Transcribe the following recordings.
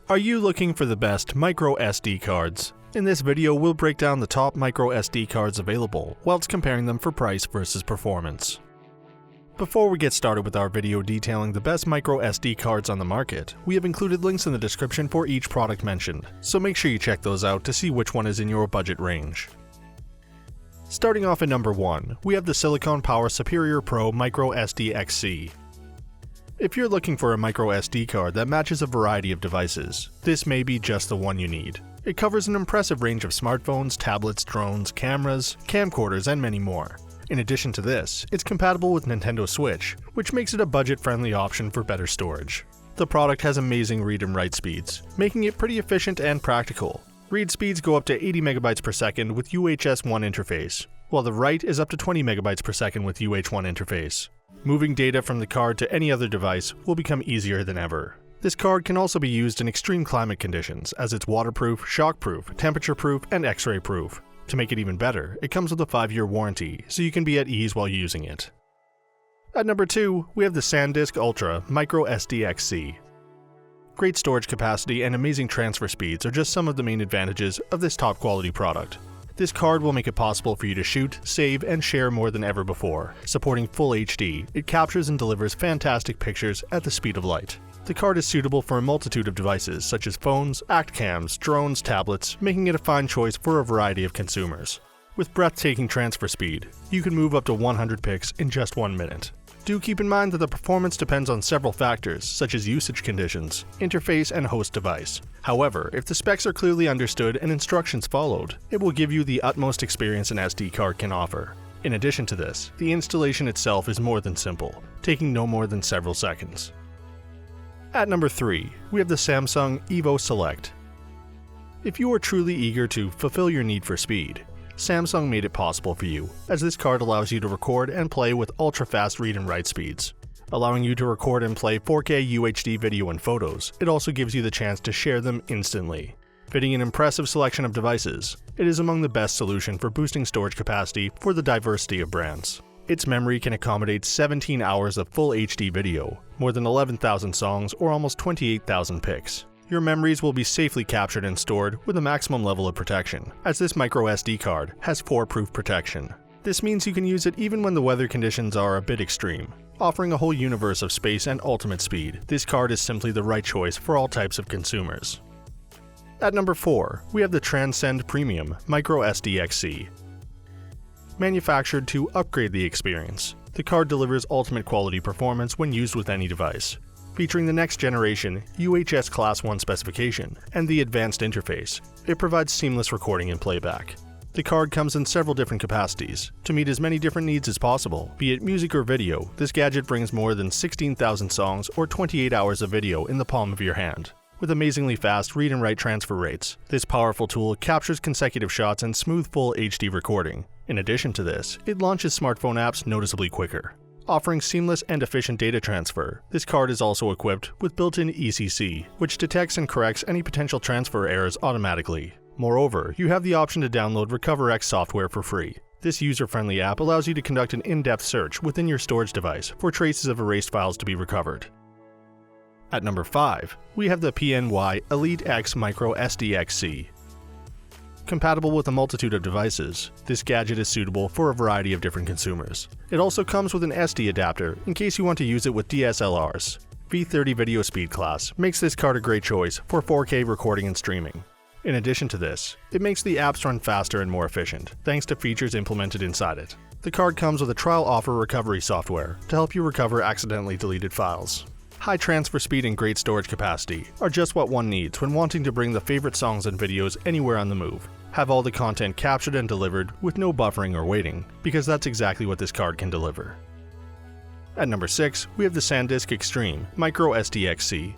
Are you looking for the best micro SD cards? In this video, we'll break down the top micro SD cards available, whilst comparing them for price versus performance. Before we get started with our video detailing the best micro SD cards on the market, we have included links in the description for each product mentioned, so make sure you check those out to see which one is in your budget range. Starting off at number 1, we have the Silicon Power Superior Pro microSDXC. If you're looking for a micro SD card that matches a variety of devices, this may be just the one you need. It covers an impressive range of smartphones, tablets, drones, cameras, camcorders, and many more. In addition to this, it's compatible with Nintendo Switch, which makes it a budget-friendly option for better storage. The product has amazing read and write speeds, making it pretty efficient and practical. Read speeds go up to 80 megabytes per second with UHS-1 interface, while the write is up to 20 megabytes per second with UH1 interface. Moving data from the card to any other device will become easier than ever. This card can also be used in extreme climate conditions, as it's waterproof, shockproof, temperature-proof, and X-ray proof. To make it even better, it comes with a 5-year warranty, so you can be at ease while using it. At number 2, we have the SanDisk Ultra microSDXC. Great storage capacity and amazing transfer speeds are just some of the main advantages of this top quality product. This card will make it possible for you to shoot, save, and share more than ever before. Supporting full HD, it captures and delivers fantastic pictures at the speed of light. The card is suitable for a multitude of devices such as phones, act cams, drones, tablets, making it a fine choice for a variety of consumers. With breathtaking transfer speed, you can move up to 100 pics in just 1 minute. Do keep in mind that the performance depends on several factors, such as usage conditions, interface, and host device. However, if the specs are clearly understood and instructions followed, it will give you the utmost experience an SD card can offer. In addition to this, the installation itself is more than simple, taking no more than several seconds. At number 3, we have the Samsung Evo Select. If you are truly eager to fulfill your need for speed, Samsung made it possible for you, as this card allows you to record and play with ultra-fast read and write speeds. Allowing you to record and play 4K UHD video and photos, it also gives you the chance to share them instantly. Fitting an impressive selection of devices, it is among the best solution for boosting storage capacity for the diversity of brands. Its memory can accommodate 17 hours of full HD video, more than 11,000 songs, or almost 28,000 pics. Your memories will be safely captured and stored with a maximum level of protection, as this microSD card has 4-proof protection. This means you can use it even when the weather conditions are a bit extreme. Offering a whole universe of space and ultimate speed, this card is simply the right choice for all types of consumers. At number 4, we have the Transcend Premium microSDXC. Manufactured to upgrade the experience, the card delivers ultimate quality performance when used with any device. Featuring the next generation UHS Class 1 specification and the advanced interface, it provides seamless recording and playback. The card comes in several different capacities. To meet as many different needs as possible, be it music or video, this gadget brings more than 16,000 songs or 28 hours of video in the palm of your hand. With amazingly fast read and write transfer rates, this powerful tool captures consecutive shots and smooth full HD recording. In addition to this, it launches smartphone apps noticeably quicker. Offering seamless and efficient data transfer, this card is also equipped with built-in ECC, which detects and corrects any potential transfer errors automatically. Moreover, you have the option to download RecoverX software for free. This user-friendly app allows you to conduct an in-depth search within your storage device for traces of erased files to be recovered. At number 5, we have the PNY Elite-X microSDXC. Compatible with a multitude of devices, this gadget is suitable for a variety of different consumers. It also comes with an SD adapter in case you want to use it with DSLRs. V30 video speed class makes this card a great choice for 4K recording and streaming. In addition to this, it makes the apps run faster and more efficient, thanks to features implemented inside it. The card comes with a trial offer recovery software to help you recover accidentally deleted files. High transfer speed and great storage capacity are just what one needs when wanting to bring the favorite songs and videos anywhere on the move. Have all the content captured and delivered with no buffering or waiting, because that's exactly what this card can deliver. At number 6, we have the SanDisk Extreme microSDXC.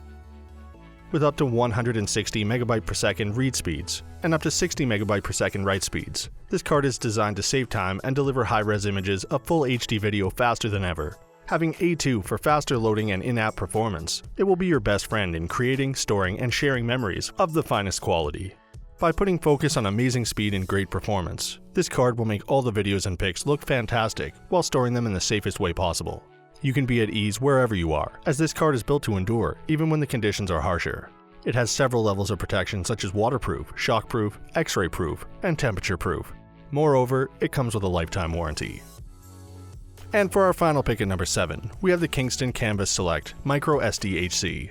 With up to 160 megabyte per second read speeds and up to 60 megabyte per second write speeds, this card is designed to save time and deliver high-res images of full HD video faster than ever. Having A2 for faster loading and in-app performance, it will be your best friend in creating, storing, and sharing memories of the finest quality. By putting focus on amazing speed and great performance, this card will make all the videos and pics look fantastic while storing them in the safest way possible. You can be at ease wherever you are, as this card is built to endure even when the conditions are harsher. It has several levels of protection such as waterproof, shockproof, X-ray proof, and temperature proof. Moreover, it comes with a lifetime warranty. And for our final pick at number 7, we have the KINGSTON Canvas Select microSDHC.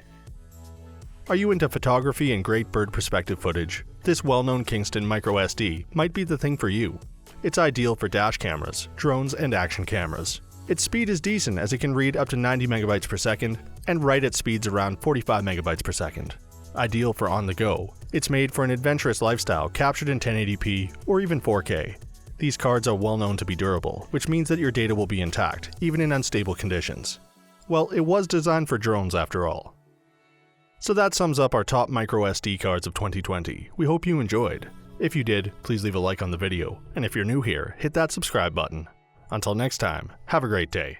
Are you into photography and great bird perspective footage? This well-known KINGSTON microSD might be the thing for you. It's ideal for dash cameras, drones, and action cameras. Its speed is decent as it can read up to 90 megabytes per second and write at speeds around 45 megabytes per second. Ideal for on the go, it's made for an adventurous lifestyle captured in 1080p or even 4K. These cards are well known to be durable, which means that your data will be intact, even in unstable conditions. Well, it was designed for drones after all. So that sums up our top microSD cards of 2020. We hope you enjoyed. If you did, please leave a like on the video, and if you're new here, hit that subscribe button. Until next time, have a great day.